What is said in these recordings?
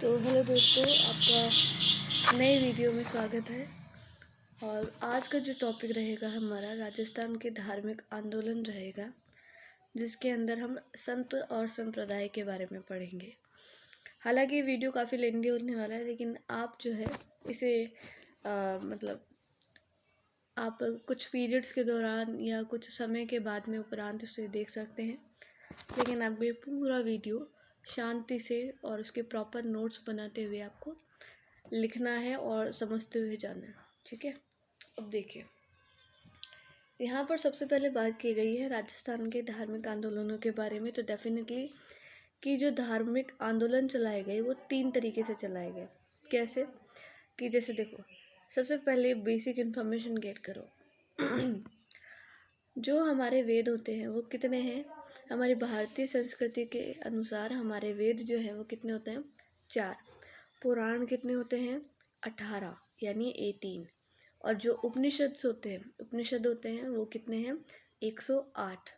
तो हेलो दोस्तों, आपका नए वीडियो में स्वागत है। और आज का जो टॉपिक रहेगा हमारा राजस्थान के धार्मिक आंदोलन रहेगा, जिसके अंदर हम संत और संप्रदाय के बारे में पढ़ेंगे। हालांकि वीडियो काफ़ी लेंदी होने वाला है, लेकिन आप जो है इसे आप कुछ पीरियड्स के दौरान या कुछ समय के बाद में उपरांत इसे देख सकते हैं। लेकिन आप ये पूरा वीडियो शांति से और उसके प्रॉपर नोट्स बनाते हुए आपको लिखना है और समझते हुए जाना है, ठीक है। अब देखिए, यहाँ पर सबसे पहले बात की गई है राजस्थान के धार्मिक आंदोलनों के बारे में। तो डेफिनेटली कि जो धार्मिक आंदोलन चलाए गए वो 3 तरीके से चलाए गए। कैसे कि जैसे देखो, सबसे पहले बेसिक इन्फॉर्मेशन गेट करो। जो हमारे वेद होते हैं वो कितने हैं? हमारी भारतीय संस्कृति के अनुसार हमारे वेद जो है वो कितने होते हैं? 4। पुराण कितने होते हैं? 18 यानी 18। और जो उपनिषद होते हैं वो कितने हैं? 108।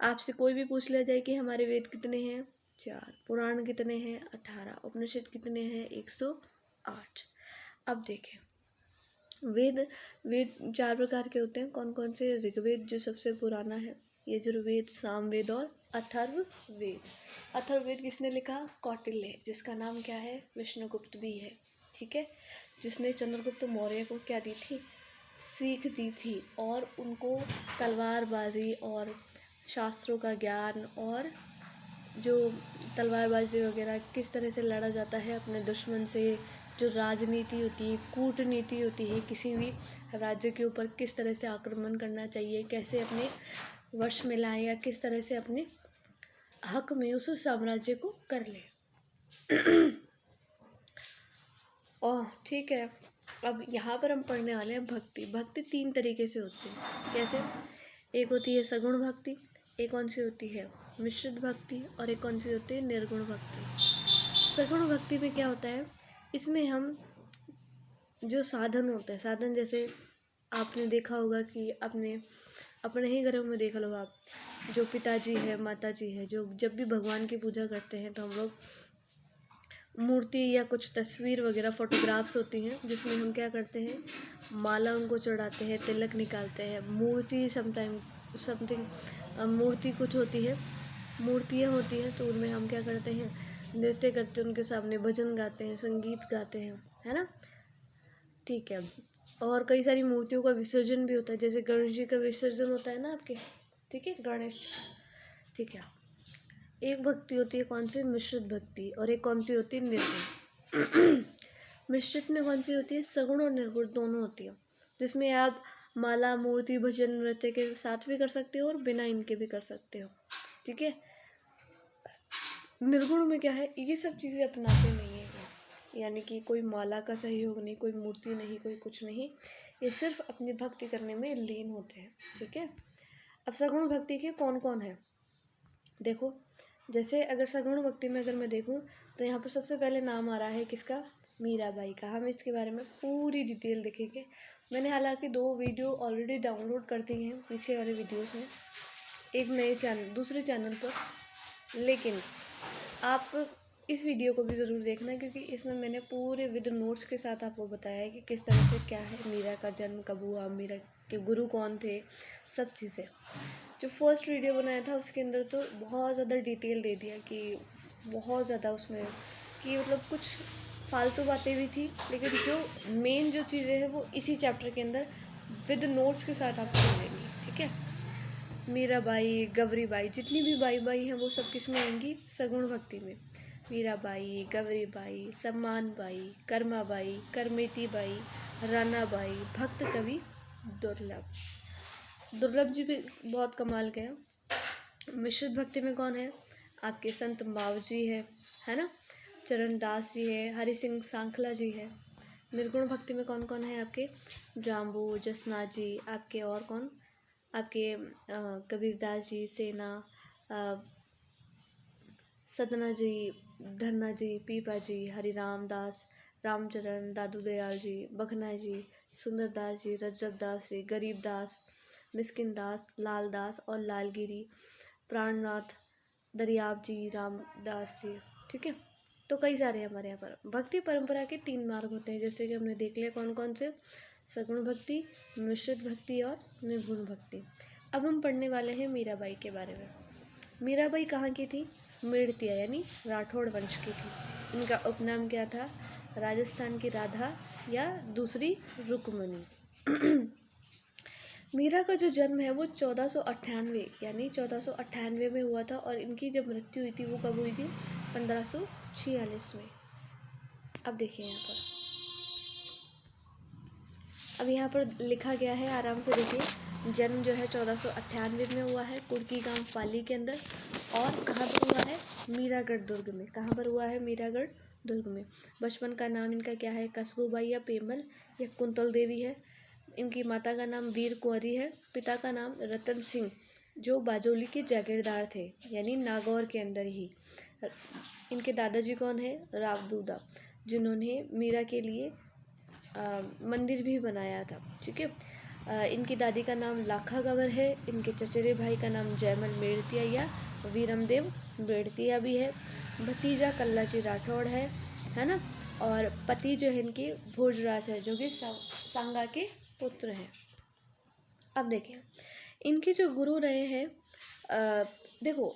आपसे कोई भी पूछ लिया जाए कि हमारे वेद कितने हैं? 4। पुराण कितने हैं? 18। उपनिषद कितने हैं? 108। अब देखें, वेद 4 प्रकार के होते हैं। कौन कौन से? ऋग्वेद जो सबसे पुराना है, यजुर्वेद, सामवेद और अथर्ववेद। अथर्ववेद किसने लिखा? कौटिल्य, जिसका नाम क्या है? विष्णुगुप्त भी है, ठीक है। जिसने चंद्रगुप्त मौर्य को क्या दी थी? सीख दी थी, और उनको तलवारबाजी और शास्त्रों का ज्ञान और जो तलवारबाजी वगैरह किस तरह से लड़ा जाता है अपने दुश्मन से, जो राजनीति होती है, कूटनीति होती है, किसी भी राज्य के ऊपर किस तरह से आक्रमण करना चाहिए, कैसे अपने वश में लाएं या किस तरह से अपने हक में उस साम्राज्य को कर ले। ओह ठीक है। अब यहाँ पर हम पढ़ने वाले हैं भक्ति। भक्ति 3 तरीके से होती है। कैसे? एक होती है सगुण भक्ति, एक कौन सी होती है? मिश्रित भक्ति, और एक कौन सी होती है? निर्गुण भक्ति। सगुण भक्ति में क्या होता है? इसमें हम जो साधन होते हैं, साधन जैसे आपने देखा होगा कि अपने ही घरों में देख लो आप, जो पिताजी है, माताजी है, जो जब भी भगवान की पूजा करते हैं तो हम लोग मूर्ति या कुछ तस्वीर वगैरह फोटोग्राफ्स होती हैं, जिसमें हम क्या करते हैं? माला उनको चढ़ाते हैं, तिलक निकालते हैं। मूर्ति समथिंग मूर्ति कुछ होती है, मूर्तियाँ होती हैं, तो उनमें हम क्या करते हैं? नृत्य करते हैं, उनके सामने भजन गाते हैं, संगीत गाते हैं, है ना, ठीक है। और कई सारी मूर्तियों का विसर्जन भी होता है, जैसे गणेश जी का विसर्जन होता है ना आपके, ठीक है, गणेश, ठीक है। एक भक्ति होती है कौन सी? मिश्रित भक्ति, और एक कौन सी होती है? निर्गुण। मिश्रित में कौन सी होती है? सगुण और निर्गुण दोनों होती है, जिसमें आप माला, मूर्ति, भजन, नृत्य के साथ भी कर सकते हो और बिना इनके भी कर सकते हो, ठीक है। निर्गुण में क्या है? ये सब चीज़ें अपनाते नहीं है, यानी कि कोई माला का सहयोग नहीं, कोई मूर्ति नहीं, कोई कुछ नहीं, ये सिर्फ अपनी भक्ति करने में लीन होते हैं, ठीक है। अब सगुण भक्ति के कौन कौन है? देखो, जैसे अगर सगुण भक्ति में अगर मैं देखूं तो यहाँ पर सबसे पहले नाम आ रहा है किसका? मीराबाई का। हम इसके बारे में पूरी डिटेल देखेंगे। मैंने हालांकि 2 वीडियो ऑलरेडी डाउनलोड कर दी हैं पीछे वाले वीडियोस में, एक नए चैनल, दूसरे चैनल पर, लेकिन आप इस वीडियो को भी ज़रूर देखना, क्योंकि इसमें मैंने पूरे विद नोट्स के साथ आपको बताया है कि किस तरह से क्या है, मीरा का जन्म कब हुआ, मीरा के गुरु कौन थे, सब चीज़ें। जो फर्स्ट वीडियो बनाया था उसके अंदर तो बहुत ज़्यादा डिटेल दे दिया, कि बहुत ज़्यादा उसमें कि मतलब कुछ फालतू बातें भी थी, लेकिन जो मेन जो चीज़ें हैं वो इसी चैप्टर के अंदर विद नोट्स के साथ आपको मिलेंगी, ठीक है। मीराबाई, गवरीबाई, जितनी भी बाई हैं वो सब किस में आएंगी? सगुण भक्ति में। मीराबाई, गवरीबाई, सम्मानबाई, कर्माबाई, करमेतीबाई, रानाबाई, भक्त कवि दुर्लभ जी भी बहुत कमाल के हैं। मिश्रित भक्ति में कौन है? आपके संत मावजी है ना, चरणदास जी है, हरि सिंह सांखला जी है। निर्गुण भक्ति में कौन कौन है आपके? जाम्बू, जसना जी, आपके और कौन? आपके कबीरदास जी, सेना, सतना जी, धन्ना जी, पीपा जी, हरिराम दास, रामचरण, दादू दयाल जी, बखना जी, सुंदरदास जी, रजबदास जी, गरीबदास, मिस्किन दास, लाल दास और लालगिरी, प्राणनाथ, दरियाब जी, रामदास जी, ठीक है। तो कई सारे हैं हमारे यहाँ पर। भक्ति परंपरा के 3 मार्ग होते हैं, जैसे कि हमने देख लिया कौन कौन से, सगुण भक्ति, मिश्रित भक्ति और निर्गुण भक्ति। अब हम पढ़ने वाले हैं मीराबाई के बारे में। मीराबाई कहाँ की थी? मेड़तिया यानी राठौड़ वंश की थी। इनका उपनाम क्या था? राजस्थान की राधा या दूसरी रुक्मणी। मीरा का जो जन्म है वो 1498 यानी 1498 में हुआ था, और इनकी जब मृत्यु हुई थी वो कब हुई थी? 1546 में। अब देखिए यहाँ पर, अब यहाँ पर लिखा गया है, आराम से देखिए। जन्म जो है 1498 में हुआ है, कुर्की गांव पाली के अंदर। और कहाँ पर हुआ है? मीरागढ़ दुर्ग में। कहाँ पर हुआ है? मीरागढ़ दुर्ग में। बचपन का नाम इनका क्या है? कस्बूबाई या पेमल या कुंतल देवी है। इनकी माता का नाम वीर कुंवरी है। पिता का नाम रतन सिंह, जो बाजोली के जागीरदार थे, यानी नागौर के अंदर ही। इनके दादाजी कौन है? रावदूदा, जिन्होंने मीरा के लिए मंदिर भी बनाया था। ठीक है। इनकी दादी का नाम लाखा गंवर है। इनके चचेरे भाई का नाम जयमल मेड़तिया या वीरमदेव मेड़तिया भी है। भतीजा कल्लाजी राठौड़ है ना। और पति जो है इनके भोजराज है, जो कि सांगा के पुत्र हैं। अब देखिए, इनके जो गुरु रहे हैं, देखो,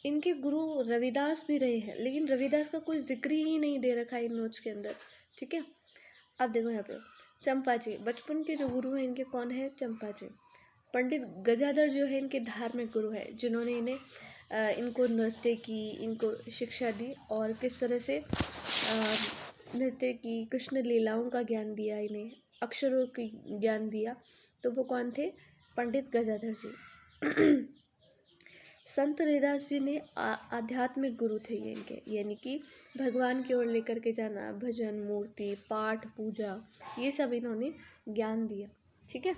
इनके गुरु रविदास भी रहे हैं, लेकिन रविदास का कोई जिक्र ही नहीं दे रखा है इन नोट्स के अंदर। ठीक है। अब देखो यहाँ पे चंपाजी, बचपन के जो गुरु हैं इनके कौन है? चंपाजी। पंडित गजाधर जो है इनके धार्मिक गुरु है, जिन्होंने इनको नृत्य की, इनको शिक्षा दी, और किस तरह से नृत्य की, कृष्ण लीलाओं का ज्ञान दिया, इन्हें अक्षरों की ज्ञान दिया। तो वो कौन थे? पंडित गजाधर जी। संत रैदास जी ने आध्यात्मिक गुरु थे ये इनके, यानी कि भगवान की ओर लेकर के जाना, भजन, मूर्ति, पाठ, पूजा, ये सब इन्होंने ज्ञान दिया। ठीक है।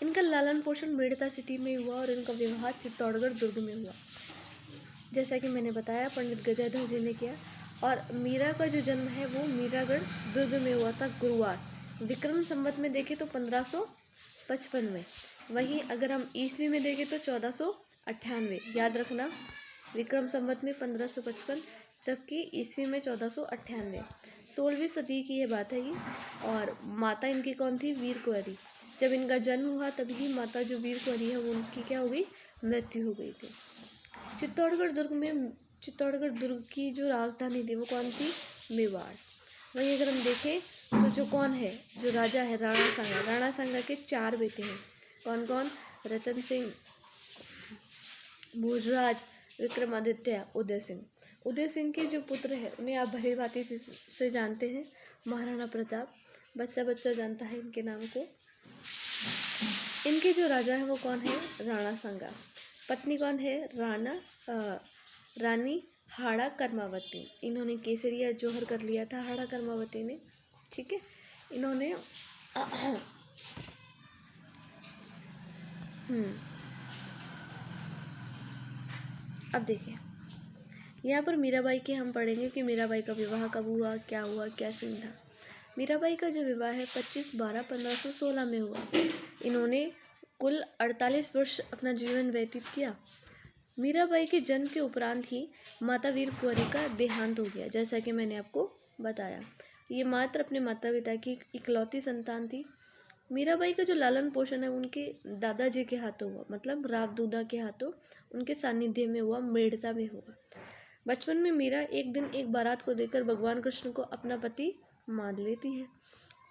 इनका लालन पोषण मेड़ता सिटी में हुआ और इनका विवाह चित्तौड़गढ़ दुर्ग में हुआ, जैसा कि मैंने बताया पंडित गजाधर जी ने किया। और मीरा का जो जन्म है वो मीरागढ़ दुर्ग में हुआ था, गुरुवार। विक्रम संवत में देखें तो 1555 में। वहीं अगर हम ईस्वी में देखें तो 1498। याद रखना, विक्रम संवत में 1555, जबकि ईस्वी में 1498। 16वीं सदी की ये बात है ये। और माता इनकी कौन थी? वीर कुंवरी। जब इनका जन्म हुआ तभी माता जो वीर कुंवरी है वो उनकी क्या हो गई? मृत्यु हो गई थी। चित्तौड़गढ़ दुर्ग की जो राजधानी थी वो कौन थी? मेवाड़। वहीं अगर हम देखें तो जो कौन है, जो राजा है, राणा सांगा। राणा सांगा के 4 बेटे हैं। कौन कौन? रतन सिंह, भोजराज, विक्रमादित्य, उदय सिंह। उदय सिंह के जो पुत्र है उन्हें आप भली भांति से जानते हैं, महाराणा प्रताप। बच्चा बच्चा जानता है इनके नाम को। इनके जो राजा है वो कौन है? राणा सांगा। पत्नी कौन है? रानी हाड़ा कर्मावती। इन्होंने केसरिया जौहर कर लिया था हाड़ा कर्मावती ने। ठीक है। इन्होंने अब देखिए यहाँ पर मीराबाई के हम पढ़ेंगे कि मीराबाई का विवाह कब हुआ, क्या सीन था। मीराबाई का जो विवाह है 25/12/1516 में हुआ। इन्होंने कुल 48 वर्ष अपना जीवन व्यतीत किया। मीराबाई के जन्म के उपरांत ही माता वीर कुंवरी का देहांत हो गया, जैसा कि मैंने आपको बताया। ये मात्र अपने माता पिता की इकलौती संतान थी। मीराबाई का जो लालन पोषण है उनके दादाजी के हाथों हुआ, मतलब रावदूदा के हाथों, उनके सानिध्य में हुआ, मेड़ता में हुआ। बचपन में मीरा एक दिन एक बारात को देखकर भगवान कृष्ण को अपना पति मान लेती है।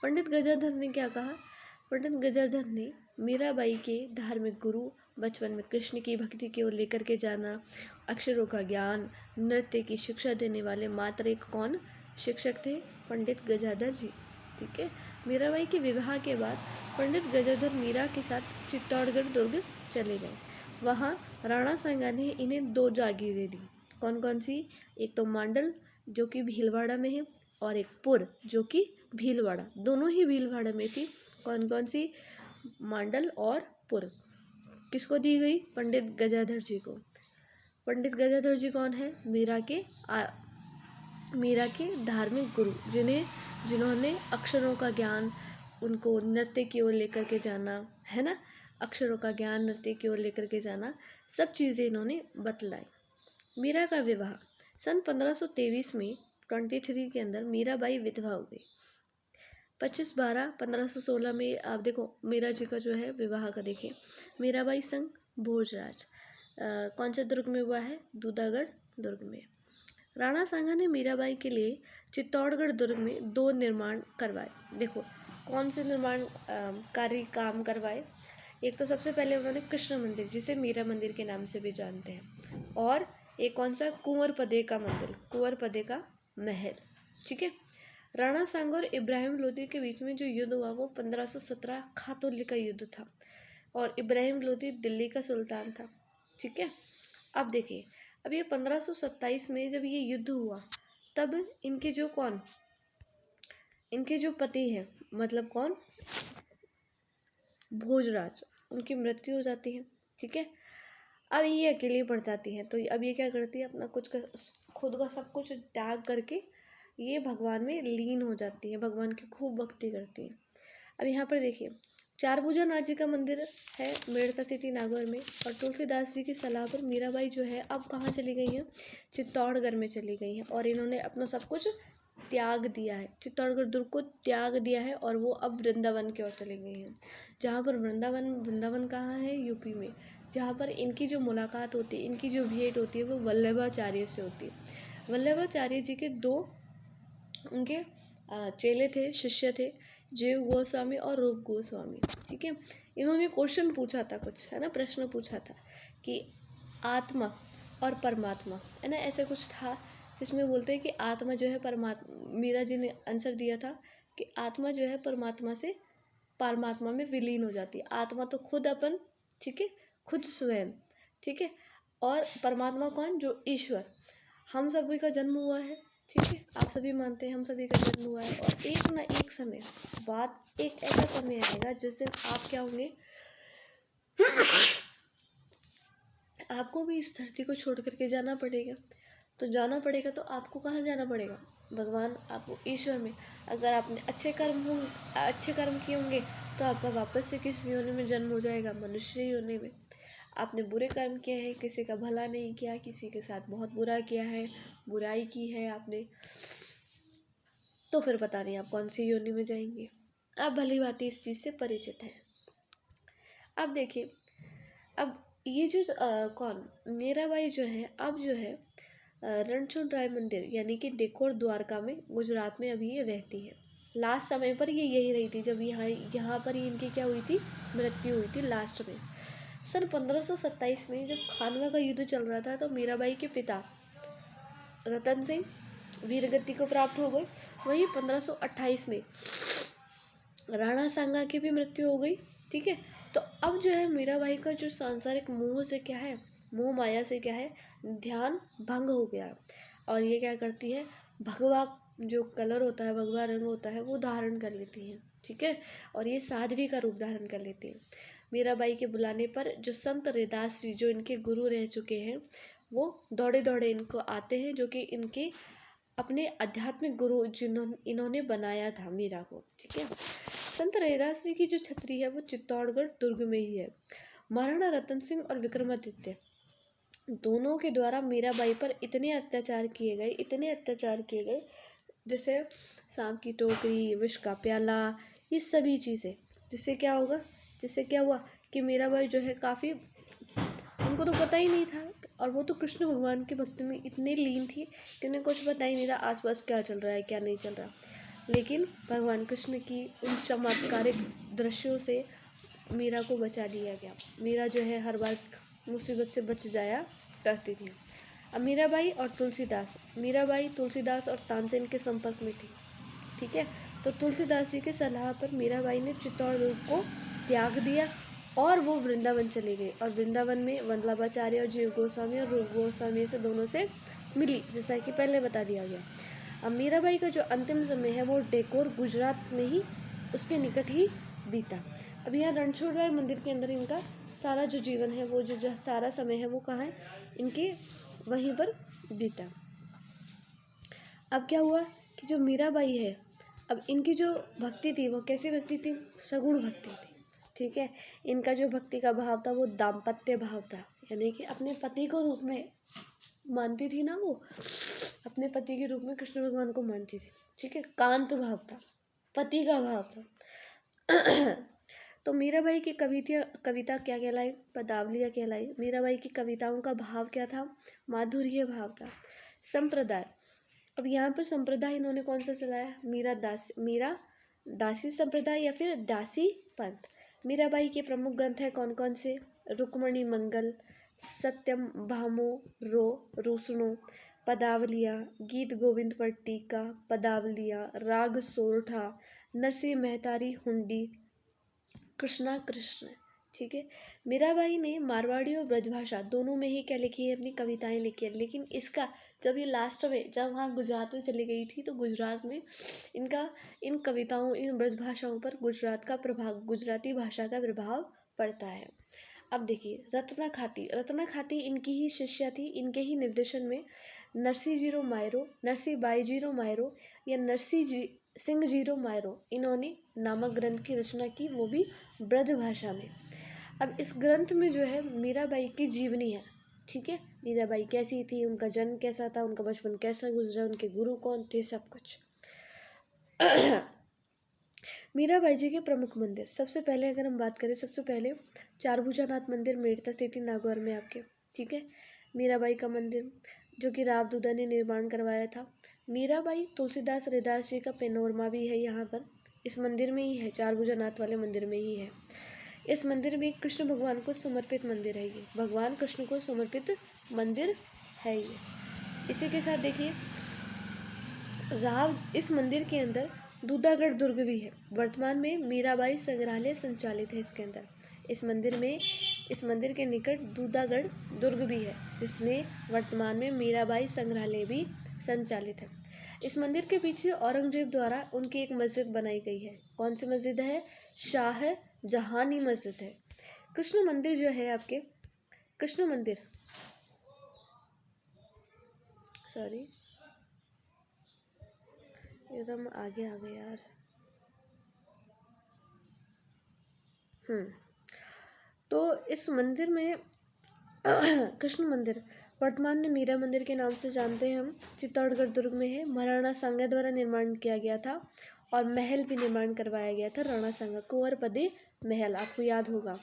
पंडित गजाधर ने क्या कहा? पंडित गजाधर ने मीराबाई के धार्मिक गुरु, बचपन में कृष्ण की भक्ति की ओर लेकर के जाना, अक्षरों का ज्ञान, नृत्य की शिक्षा देने वाले मात्र एक कौन शिक्षक थे? पंडित गजाधर जी। ठीक है। मीराबाई के विवाह के बाद पंडित गजाधर मीरा के साथ चित्तौड़गढ़ दुर्ग चले गए। वहाँ राणा सांगा ने इन्हें 2 जागीरें दी। कौन कौन सी? एक तो मांडल जो कि भीलवाड़ा में है, और एक पुर जो कि भीलवाड़ा, दोनों ही भीलवाड़ा में थी। कौन कौन सी? मांडल और पुर। किसको दी गई? पंडित गजाधर जी को। पंडित गजाधर जी कौन है? मीरा के धार्मिक गुरु, जिन्होंने अक्षरों का ज्ञान, उनको नृत्य की ओर लेकर के जाना, है ना, अक्षरों का ज्ञान, नृत्य की ओर लेकर के जाना, सब चीज़ें इन्होंने बतलाई। मीरा का विवाह सन 1523 में 23 के अंदर मीराबाई विधवा हो गई। 25/12/1516 में आप देखो मीरा जी का जो है विवाह का देखिए, मीराबाई संग भोजराज कौन से दुर्ग में हुआ है? दूधागढ़ दुर्ग में। राणा सांगा ने मीराबाई के लिए चित्तौड़गढ़ दुर्ग में 2 निर्माण करवाए। देखो कौन से निर्माण कार्य काम करवाए? एक तो सबसे पहले उन्होंने कृष्ण मंदिर, जिसे मीरा मंदिर के नाम से भी जानते हैं, और एक कौन सा? कुंवर पदे का मंदिर, कुंवर पदे का महल। ठीक है। राणा सांगा और इब्राहिम लोदी के बीच में जो युद्ध हुआ वो 1517 खातौली का युद्ध था, और इब्राहिम लोदी दिल्ली का सुल्तान था। ठीक है। अब देखिए, अब ये 1527 में जब ये युद्ध हुआ तब इनके जो पति हैं, मतलब कौन? भोजराज, उनकी मृत्यु हो जाती है। ठीक है। अब ये अकेली पड़ जाती है, तो अब ये क्या करती है? अपना खुद का सब कुछ त्याग करके ये भगवान में लीन हो जाती है, भगवान की खूब भक्ति करती है। अब यहाँ पर देखिए, चारभुजा नाथ जी का मंदिर है मेड़ता सिटी नागौर में, और तुलसीदास जी की सलाह पर मीराबाई जो है अब कहाँ चली गई हैं? चित्तौड़गढ़ में चली गई हैं, और इन्होंने अपना सब कुछ त्याग दिया है, चित्तौड़गढ़ दुर्ग को त्याग दिया है, और वो अब वृंदावन की ओर चली गई हैं। जहाँ पर वृंदावन कहाँ है? यूपी में। जहाँ पर इनकी जो मुलाकात होती है, इनकी जो भेंट होती है, वो वल्लभाचार्य से होती है। वल्लभाचार्य जी के 2 उनके चेले थे, शिष्य थे, जीव गोस्वामी और रूप गोस्वामी। ठीक है। इन्होंने क्वेश्चन पूछा था कुछ, है ना, प्रश्न पूछा था कि आत्मा और परमात्मा, है ना, ऐसे कुछ था जिसमें बोलते हैं कि आत्मा जो है परमात्मा, मीरा जी ने आंसर दिया था कि आत्मा जो है परमात्मा में विलीन हो जाती है। आत्मा तो खुद अपन, ठीक है, खुद स्वयं, ठीक है, और परमात्मा कौन? जो ईश्वर। हम सभी का जन्म हुआ है, ठीक है, आप सभी मानते हैं हम सभी का जन्म हुआ है, और एक ना एक समय बात, एक ऐसा समय आएगा जिस दिन आप क्या होंगे? आपको भी इस धरती को छोड़ करके जाना पड़ेगा। तो जाना पड़ेगा तो आपको कहाँ जाना पड़ेगा? भगवान, आपको ईश्वर में। अगर आपने अच्छे कर्म किए होंगे तो आपका वापस से किसी योनि में जन्म हो जाएगा, मनुष्य योनि में। आपने बुरे कर्म किए हैं, किसी का भला नहीं किया, किसी के साथ बहुत बुरा किया है, बुराई की है आपने, तो फिर पता नहीं आप कौन सी योनि में जाएंगे। आप भली भांति इस चीज़ से परिचित हैं। अब देखिए, अब ये जो कौन? मीराबाई जो है अब जो है रणछोड़ राय मंदिर यानी कि डेकोर द्वारका में, गुजरात में अभी ये रहती है। लास्ट समय पर ये यही रही थी जब यहाँ पर ही इनकी क्या हुई थी? मृत्यु हुई थी लास्ट में। सन 1527 में जब खानवा का युद्ध चल रहा था तो मीराबाई के पिता रतन सिंह वीरगति को प्राप्त हो गए। वहीं 1528 में राणा सांगा की भी मृत्यु हो गई। ठीक है। तो अब जो है मीराबाई का जो सांसारिक मोह से क्या है, मोह माया से क्या है, ध्यान भंग हो गया, और ये क्या करती है? भगवा जो कलर होता है, भगवा रंग होता है, वो धारण कर लेती हैं। ठीक है। और ये साध्वी का रूप धारण कर लेती हैं। मीराबाई के बुलाने पर जो संत रैदास जी, जो इनके गुरु रह चुके हैं, वो दौड़े दौड़े इनको आते हैं, जो कि इनके अपने आध्यात्मिक गुरु इन्होंने बनाया था मीरा को। ठीक है। संत रैदास जी की जो छतरी है वो चित्तौड़गढ़ दुर्ग में ही है। महाराणा रतन सिंह और विक्रमादित्य दोनों के द्वारा मीराबाई पर इतने अत्याचार किए गए, जैसे सांप की टोकरी, विष का प्याला, ये सभी चीज़ें, जिससे क्या हुआ कि मीराबाई जो है काफ़ी, उनको तो पता ही नहीं था, और वो तो कृष्ण भगवान की भक्ति में इतने लीन थी कि उन्हें कुछ पता ही नहीं था आसपास क्या चल रहा है, क्या नहीं चल रहा। लेकिन भगवान कृष्ण की उन चमत्कारिक दृश्यों से मीरा को बचा लिया गया। मीरा जो है हर बार मुसीबत से बच जाया करती थी। अब मीराबाई तुलसीदास और तानसेन के संपर्क में थी। ठीक है। तो तुलसीदास जी के सलाह पर मीराबाई ने चित्तौड़ दुर्ग को त्याग दिया और वो वृंदावन चली गई, और वृंदावन में वल्लभाचार्य और जीव गोस्वामी और रूप गोस्वामी से दोनों से मिली, जैसा कि पहले बता दिया गया। अब मीराबाई का जो अंतिम समय है वो डेकोर गुजरात में ही, उसके निकट ही बीता। अब यहाँ रणछोड़ राय मंदिर के अंदर इनका सारा जो जीवन है, वो जो सारा समय है वो कहाँ है? इनके वहीं पर बीता। अब क्या हुआ कि जो मीराबाई है, अब इनकी जो भक्ति थी वो कैसी भक्ति थी? सगुण भक्ति थी। ठीक है। इनका जो भक्ति का भाव था वो दाम्पत्य भाव था, यानी कि अपने पति को रूप में मानती थी ना वो, अपने पति के रूप में कृष्ण भगवान को मानती थी। ठीक है, कांत भाव था, पति का भाव था। तो मीराबाई की कविता क्या कहलाई? पदावलियाँ कहलाई। मीराबाई की कविताओं का भाव क्या था? माधुर्य भाव था। संप्रदाय, अब यहाँ पर संप्रदाय इन्होंने कौन सा चलाया? मीरा दासी संप्रदाय या फिर दासी पंथ। मीराबाई के प्रमुख ग्रंथ हैं कौन कौन से? रुक्मणी मंगल, सत्यम भामो रो रोसणो, पदावलियाँ, गीत गोविंद पर टीका, पदावलियाँ, राग सोरठा, नरसिंह मेहतारी हुंडी, कृष्णा कृष्ण। ठीक है, मीराबाई ने मारवाड़ी और ब्रजभाषा दोनों में ही क्या लिखी है? अपनी कविताएं लिखी है। लेकिन इसका जब ये लास्ट में जब वहाँ गुजरात में चली गई थी तो गुजरात में इनका इन कविताओं इन ब्रजभाषाओं पर गुजराती भाषा का प्रभाव पड़ता है। अब देखिए रत्ना खाती इनकी ही शिष्या थी। इनके ही निर्देशन में नरसिंह बाई जीरो मायरो या सिंह जीरो मायरो इन्होंने नामक ग्रंथ की रचना की, वो भी ब्रज भाषा में। अब इस ग्रंथ में जो है मीराबाई की जीवनी है। ठीक है, मीराबाई कैसी थी, उनका जन्म कैसा था, उनका बचपन कैसा गुजरा, उनके गुरु कौन थे, सब कुछ। मीराबाई जी के प्रमुख मंदिर, सबसे पहले अगर हम बात करें, सबसे पहले चारभुजानाथ मंदिर मेड़ता सिटी नागौर में आपके। ठीक है, मीराबाई का मंदिर जो कि रावदूदा ने निर्माण करवाया था। मीराबाई तुलसीदास हरिदास जी का पेनोरमा भी है यहाँ पर, इस मंदिर में ही है, चारभुजानाथ वाले मंदिर में ही है। इस मंदिर में कृष्ण भगवान को समर्पित मंदिर है ये, भगवान कृष्ण को समर्पित मंदिर है ये। इसी के साथ देखिए इस मंदिर के अंदर दूधागढ़ दुर्ग भी है। वर्तमान में मीराबाई संग्रहालय संचालित है इसके अंदर। इस मंदिर के निकट दूधागढ़ दुर्ग भी है, जिसमें वर्तमान में मीराबाई संग्रहालय भी संचालित है। इस मंदिर के पीछे औरंगजेब द्वारा उनकी एक मस्जिद बनाई गई है। कौन सी मस्जिद है? शाह जहानी मस्जिद है। कृष्ण मंदिर जो है आपके, कृष्ण मंदिर सॉरी एकदम आगे आ गए यार। तो इस मंदिर में कृष्ण मंदिर वर्तमान में मीरा मंदिर के नाम से जानते हैं हम, चित्तौड़गढ़ दुर्ग में है। महाराणा सांगा द्वारा निर्माण किया गया था और महल भी निर्माण करवाया गया था। राणा सांगा कुंवरपदी महल, आपको याद होगा।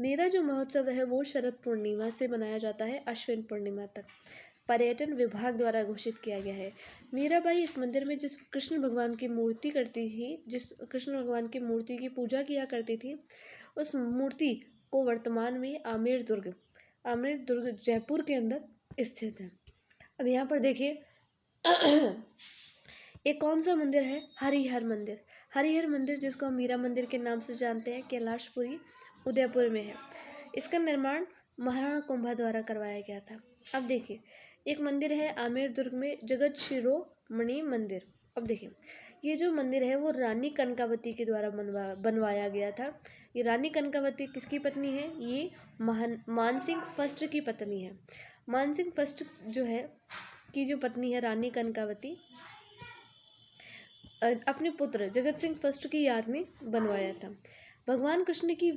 मीरा जो महोत्सव है वो शरद पूर्णिमा से मनाया जाता है अश्विन पूर्णिमा तक। पर्यटन विभाग द्वारा घोषित किया गया है। मीराबाई इस मंदिर में जिस कृष्ण भगवान की मूर्ति की पूजा किया करती थी, उस मूर्ति को वर्तमान में आमेर दुर्ग जयपुर के अंदर स्थित है। अब यहाँ पर देखिए एक कौन सा मंदिर है? हरिहर मंदिर जिसको हम मीरा मंदिर के नाम से जानते हैं, कैलाशपुरी उदयपुर में है। इसका निर्माण महाराणा कुंभा द्वारा करवाया गया था। अब देखिए एक मंदिर है आमेर दुर्ग में, जगत शिरोमणि मंदिर। अब देखिए ये जो मंदिर है वो रानी कनकावती के द्वारा बनवाया गया था। ये रानी कनकावती किसकी पत्नी है? ये मानसिंह फर्स्ट की पत्नी है। मानसिंह फर्स्ट जो है की जो पत्नी है रानी कनकावती, अपने पुत्र जगत सिंह फर्स्ट की याद में बनवाया था। भगवान कृष्ण की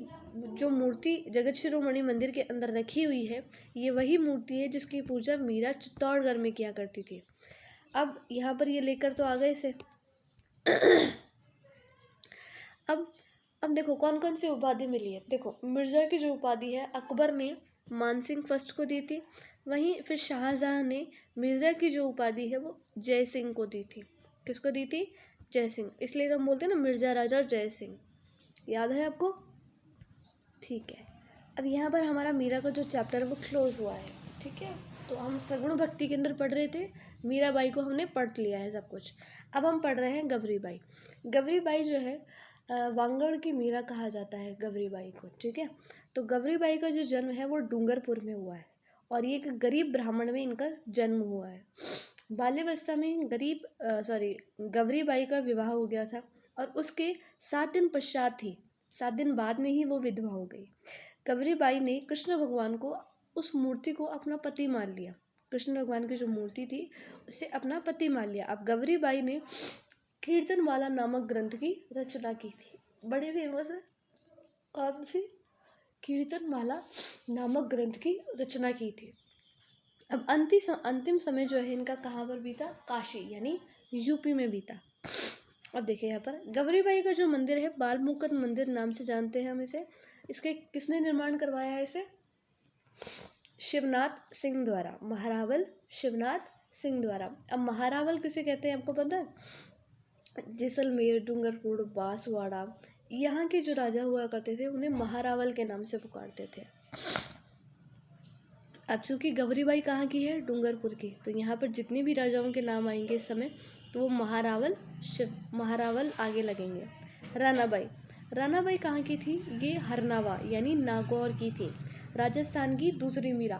जो मूर्ति जगत शिरोमणि मंदिर के अंदर रखी हुई है, ये वही मूर्ति है जिसकी पूजा मीरा चित्तौड़गढ़ में किया करती थी। अब यहाँ पर ये लेकर तो आ गए इसे। अब देखो कौन कौन सी उपाधि मिली है। देखो मिर्जा की जो उपाधि है अकबर ने मानसिंह फर्स्ट को दी थी, वहीं फिर शाहजहां ने मिर्जा की जो उपाधि है वो जय सिंह को दी थी। किसको दी थी? जय सिंह। इसलिए हम बोलते हैं ना मिर्जा राजा और जय सिंह, याद है आपको? ठीक है, अब यहाँ पर हमारा मीरा का जो चैप्टर है वो क्लोज हुआ है। ठीक है, तो हम सगुण भक्ति के अंदर पढ़ रहे थे, मीराबाई को हमने पढ़ लिया है सब कुछ। अब हम पढ़ रहे हैं गवरीबाई। गवरीबाई जो है वांगड़ की मीरा कहा जाता है गवरीबाई को। ठीक है, तो गवरीबाई का जो जन्म है वो डूंगरपुर में हुआ है और ये एक गरीब ब्राह्मण में इनका जन्म हुआ है। बाल्यावस्था में गवरीबाई का विवाह हो गया था और उसके 7 दिन बाद में ही वो विधवा हो गई। गवरीबाई ने कृष्ण भगवान को उस मूर्ति को अपना पति मान लिया। कृष्ण भगवान की जो मूर्ति थी उसे अपना पति मान लिया। अब गवरीबाई ने कीर्तनमाला नामक ग्रंथ की रचना की थी, बड़ी फेमस है। कौन सी? कीर्तनमाला नामक ग्रंथ की रचना की थी। अब अंतिम समय जो है इनका कहाँ पर बीता, काशी यानी यूपी में बीता। अब देखिए यहाँ पर गौरीबाई का जो मंदिर है बाल मुकुंद मंदिर नाम से जानते हैं हम इसे। इसके किसने निर्माण करवाया है इसे, शिवनाथ सिंह द्वारा, महारावल शिवनाथ सिंह द्वारा। अब महारावल किसे कहते हैं आपको पता है, जैसलमेर, डूंगरपुर, बांसवाड़ा, यहाँ के जो राजा हुआ करते थे उन्हें महारावल के नाम से पुकारते थे। अब चूंकि गौरीबाई कहाँ की है, डूंगरपुर की, तो यहाँ पर जितने भी राजाओं के नाम आएंगे इस समय तो वो महारावल आगे लगेंगे। रानाबाई कहाँ की थी, ये हरनावा यानी नागौर की थी, राजस्थान की दूसरी मीरा।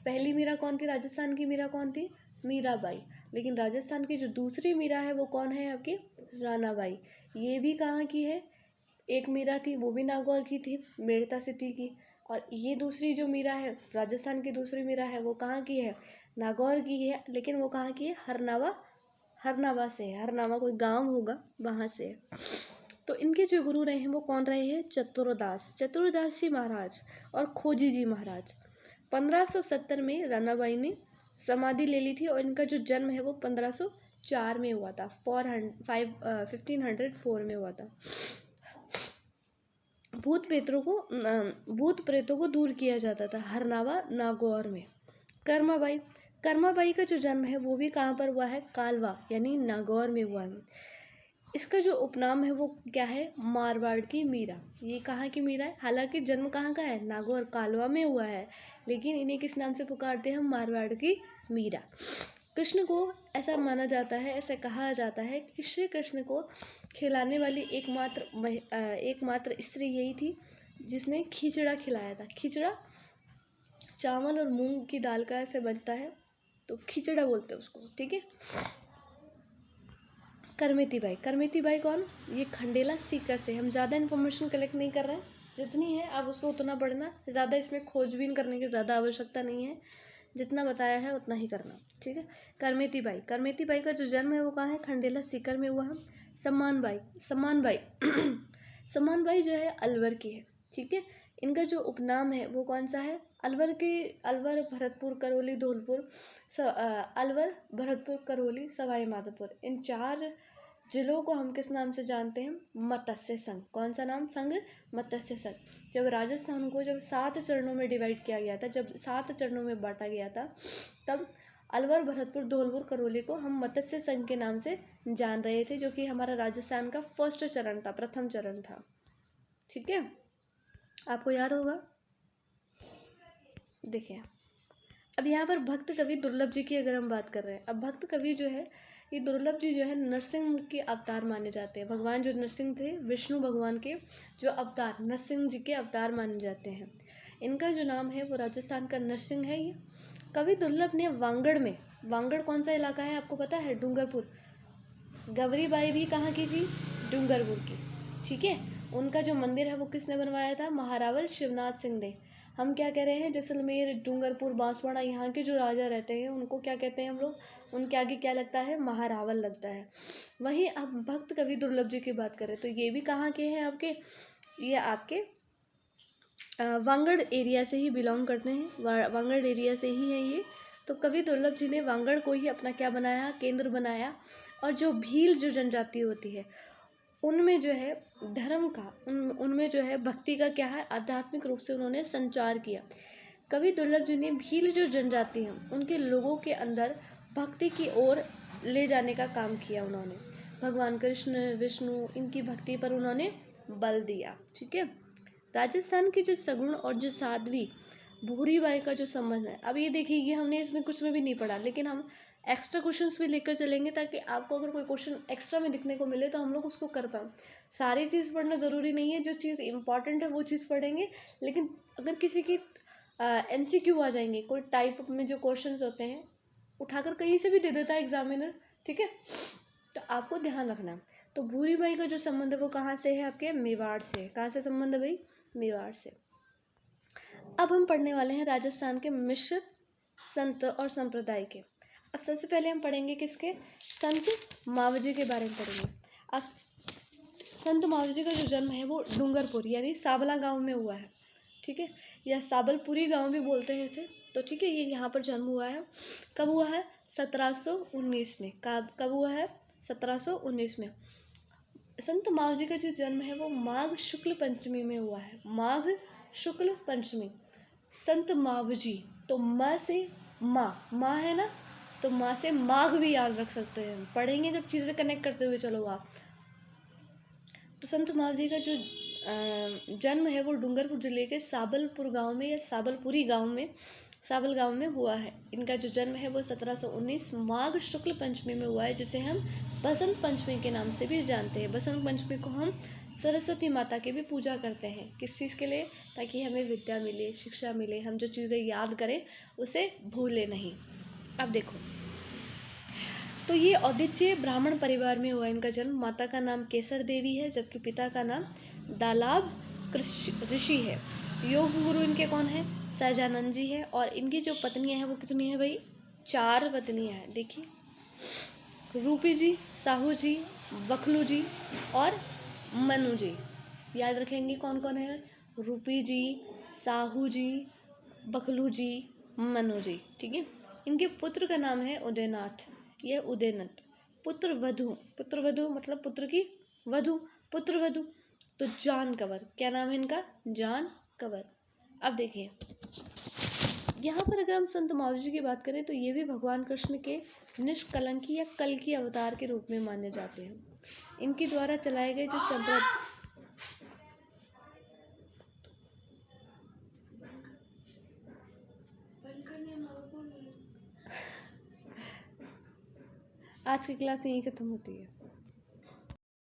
पहली मीरा कौन थी, राजस्थान की मीरा कौन थी, मीराबाई। लेकिन राजस्थान की जो दूसरी मीरा है वो कौन है आपकी, रानाबाई। ये भी कहाँ की है, एक मीरा थी वो भी नागौर की थी, मेड़ता सिटी की। और ये दूसरी जो मीरा है, राजस्थान की दूसरी मीरा है, वो कहाँ की है, नागौर की है, लेकिन वो कहाँ की है, हरनावा से है। हरनावा कोई गांव होगा वहाँ से है। तो इनके जो गुरु रहे हैं वो कौन रहे हैं, चतुरदास जी महाराज और खोजी जी महाराज। 1570 में रानाबाई ने समाधि ले ली थी और इनका जो जन्म है वो 1504 में हुआ था, 1504 में हुआ था। भूत प्रेतों को दूर किया जाता था हरनावा नागौर में। कर्माबाई का जो जन्म है वो भी कहाँ पर हुआ है, कालवा यानी नागौर में हुआ है। इसका जो उपनाम है वो क्या है, मारवाड़ की मीरा। ये कहाँ की मीरा है, हालांकि जन्म कहाँ का है, नागौर कालवा में हुआ है, लेकिन इन्हें किस नाम से पुकारते हैं हम, मारवाड़ की मीरा। कृष्ण को ऐसा माना जाता है, ऐसा कहा जाता है कि श्री कृष्ण को खिलाने वाली एकमात्र स्त्री यही थी जिसने खिचड़ा खिलाया था। खिचड़ा चावल और मूंग की दाल का ऐसे बनता है, तो खिचड़ा बोलते हैं उसको, ठीक है। करमेती बाई कौन, ये खंडेला सीकर से। हम ज़्यादा इन्फॉर्मेशन कलेक्ट नहीं कर रहे हैं, जितनी है आप उसको उतना पढ़ना, ज़्यादा इसमें खोजबीन करने की ज़्यादा आवश्यकता नहीं है, जितना बताया है उतना ही करना, ठीक है। करमेती बाई का जो जन्म है वो कहाँ है, खंडेला सीकर में हुआ है। सम्मान बाई जो है अलवर की है, ठीक है। इनका जो उपनाम है वो कौन सा है, अलवर, भरतपुर, करौली, धौलपुर, अलवर, भरतपुर, करौली, सवाई माधोपुर, इन 4 जिलों को हम किस नाम से जानते हैं, मत्स्य संघ। कौन सा नाम, संघ मत्स्य संघ। जब राजस्थान को 7 चरणों में डिवाइड किया गया था, जब 7 चरणों में बांटा गया था, तब अलवर, भरतपुर, धौलपुर, करौली को हम मत्स्य संघ के नाम से जान रहे थे, जो कि हमारा राजस्थान का फर्स्ट चरण था, प्रथम चरण था, ठीक है, आपको याद होगा। देखिए अब यहाँ पर भक्त कवि दुर्लभ जी की अगर हम बात कर रहे हैं, अब भक्त कवि जो है ये दुर्लभ जी जो है नरसिंह के अवतार माने जाते हैं। भगवान जो नरसिंह थे, विष्णु भगवान के जो अवतार, नरसिंह जी के अवतार माने जाते हैं। इनका जो नाम है वो राजस्थान का नरसिंह है। ये कवि दुर्लभ ने वांगड़ कौन सा इलाका है आपको पता है, डूंगरपुर। गौरीबाई भी कहाँ की थी, डूंगरपुर की, ठीक है। उनका जो मंदिर है वो किसने बनवाया था, महारावल शिवनाथ सिंह ने। हम क्या कह रहे हैं, जैसलमेर, डूंगरपुर, बांसवाड़ा, यहाँ के जो राजा रहते हैं उनको क्या कहते हैं हम लोग, उनके आगे क्या लगता है, महारावल लगता है। वहीं अब भक्त कवि दुर्लभ जी की बात करें तो ये भी कहाँ के हैं आपके, ये आपके वांगड़ एरिया से ही बिलोंग करते हैं, वांगड़ एरिया से ही है ये। तो कवि दुर्लभ जी ने वांगड़ को ही अपना क्या बनाया, केंद्र बनाया। और जो भील जो जनजाति होती है उनमें जो है धर्म का, उनमें जो है भक्ति का क्या है, आध्यात्मिक रूप से उन्होंने संचार किया। कवि दुर्लभ जी ने भील जो जनजाति हैं उनके लोगों के अंदर भक्ति की ओर ले जाने का काम किया उन्होंने। भगवान कृष्ण, विष्णु, इनकी भक्ति पर उन्होंने बल दिया, ठीक है। राजस्थान की जो सगुण और जो साध्वी भूरीबाई का जो संबंध है, अब ये देखिए ये हमने इसमें कुछ में भी नहीं पढ़ा, लेकिन हम एक्स्ट्रा क्वेश्चंस भी लेकर चलेंगे ताकि आपको अगर कोई क्वेश्चन एक्स्ट्रा में दिखने को मिले तो हम लोग उसको कर पाएँ। सारी चीज़ पढ़ना ज़रूरी नहीं है, जो चीज़ इंपॉर्टेंट है वो चीज़ पढ़ेंगे, लेकिन अगर किसी की MCQ आ जाएंगे, कोई टाइप में जो क्वेश्चंस होते हैं उठाकर कहीं से भी दे देता है एग्जामिनर, ठीक है, तो आपको ध्यान रखना है। तो भूरीबाई का जो संबंध है वो कहाँ से है, आपके मेवाड़ से। कहाँ से संबंध है भाई, मेवाड़ से। अब हम पढ़ने वाले हैं राजस्थान के मिश्र संत और संप्रदाय के। अब सबसे पहले हम पढ़ेंगे किसके, संत मावजी के बारे में पढ़ेंगे। अब संत मावजी का जो जन्म है वो डूंगरपुर यानी साबला गांव में हुआ है, ठीक है। या साबलपुरी गांव भी बोलते हैं इसे। तो ठीक है, ये यहाँ पर जन्म हुआ है। कब हुआ है? 1719 में। कब हुआ है? 1719 में। संत मावजी का जो जन्म है वो माघ शुक्ल पंचमी में हुआ है। माघ शुक्ल पंचमी। संत मावजी, तो माँ से माँ है ना, तो माँ से माघ भी याद रख सकते हैं, पढ़ेंगे जब चीज़ें कनेक्ट करते हुए चलो आप। तो संत मावजी का जो जन्म है वो डूंगरपुर जिले के साबलपुर गांव में या साबलपुरी गांव में, साबल गांव में हुआ है। इनका जो जन्म है वो 1719 माघ शुक्ल पंचमी में हुआ है, जिसे हम बसंत पंचमी के नाम से भी जानते हैं। बसंत पंचमी को हम सरस्वती माता की भी पूजा करते हैं। किस चीज़ के लिए? ताकि हमें विद्या मिले, शिक्षा मिले, हम जो चीज़ें याद करें उसे भूले नहीं। अब देखो, तो ये औदिच्य ब्राह्मण परिवार में हुआ इनका जन्म। माता का नाम केसर देवी है, जबकि पिता का नाम दालाब ऋषि है। योग गुरु इनके कौन है? सहजानंद जी है। और इनकी जो पत्नियां हैं वो कितनी है भाई? 4 पत्नियां हैं। देखिए, रूपी जी, साहू जी, बखलू जी और मनु जी। याद रखेंगे कौन कौन है? रूपी जी, साहू जी, बखलू जी, मनु जी। ठीक है। इनके पुत्र का नाम है उदयनाथ, ये उदयनाथ। पुत्र वधु मतलब पुत्र की वधु, पुत्र वधु। तो जान कंवर, क्या नाम है इनका? जान कंवर। अब देखिए, यहाँ पर अगर हम संत मावजी की बात करें तो ये भी भगवान कृष्ण के निष्कलंकी या कल की अवतार के रूप में माने जाते हैं। इनके द्वारा चलाए गए जो आज की क्लास यहीं खत्म होती है।